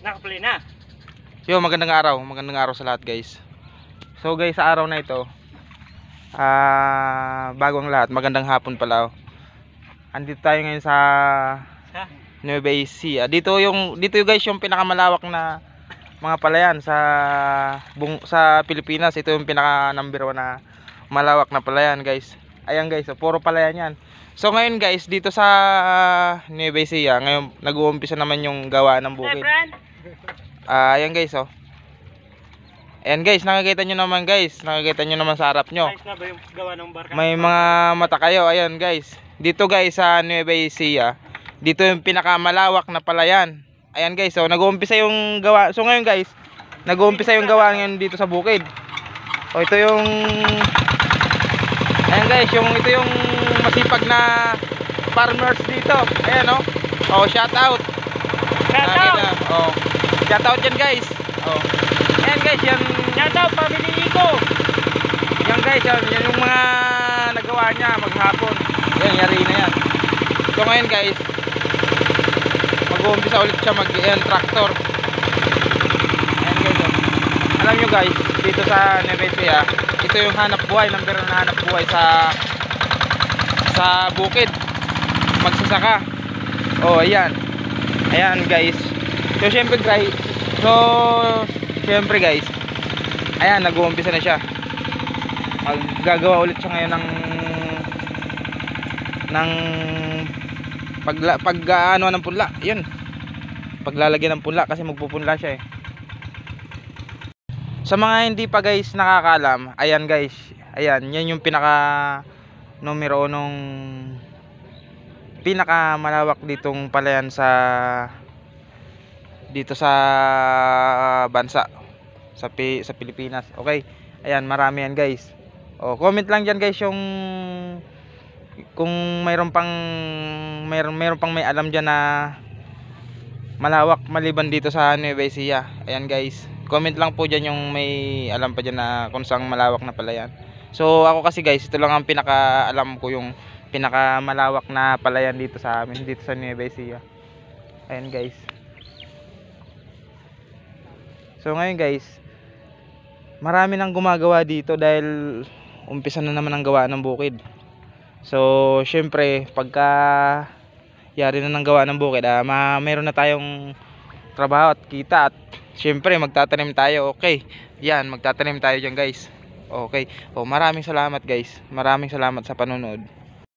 Nakaplay na. Yo, magandang araw sa lahat guys. So guys, sa araw na ito, bago ang lahat, magandang hapon pala. Andito tayo ngayon sa Nueva Ecija. Dito yung guys yung pinakamalawak na mga palayan sa Pilipinas. Ito yung pinaka number 1 na malawak na palayan guys. Ayan guys, so, puro palayan yan. So ngayon guys, dito sa Nueva Ecija, ngayon nag-uumpisa naman yung gawa ng bukid. Ayan guys, oh. Ayan guys, nakikita nyo naman sa harap nyo. Ayos na ba yung gawa ng barka? May mga mata kayo, ayan guys. Dito guys sa Nueva Ecija, dito yung pinakamalawak na palayan. Ayan guys, so nag-uumpisa yung gawa. So ngayon guys, nag-uumpisa yung gawa ngayon dito sa bukid. O ito yung ayan guys, ito yung masipag na farmers dito. Ayan oh. Oh, shout out. Oh. Shout out yan guys. Oh. Ayan guys, yan Shout out family Iko. yan guys, yan yung mga nagawa niya maghapon. Ayan, yari na yan. So ngayon guys, mag-uumpisa ulit siya tractor. Ayan guys, oh. Alam nyo guys, dito sa Nueva Ecija, ito yung hanap buhay, number na hanap buhay sa bukid, magsasaka. Oh, ayan. Ayan guys. So syempre guys, ayan, nag-uumpisa na siya. Maggagawa ulit siya ngayon ng ng punla. Yun. Paglalagyan ng punla kasi magpupunla siya eh. Sa mga hindi pa guys nakakaalam, ayan guys, ayan, yan yung pinaka numero nung pinaka malawak ditong palayan dito sa bansa sa Pilipinas. Okay, ayan, marami yan guys. O, comment lang dyan guys kung mayroon pang may alam dyan na malawak maliban dito sa Nueva Ecija. Ayan guys, comment lang po dyan yung may alam pa dyan na kung saan malawak na palayan. So ako kasi guys, ito lang ang pinaka alam ko, yung pinaka malawak na palayan dito sa amin, dito sa Nueva Ecija. Ayan guys. So ngayon guys, marami nang gumagawa dito dahil umpisa na naman ang gawa ng bukid. So syempre pagka yari na ng gawa ng bukid, meron na tayong trabaho at kita, at syempre magtatanim tayo. Okay, yan, magtatanim tayo dyan guys. Okay, maraming salamat guys, maraming salamat sa panonood.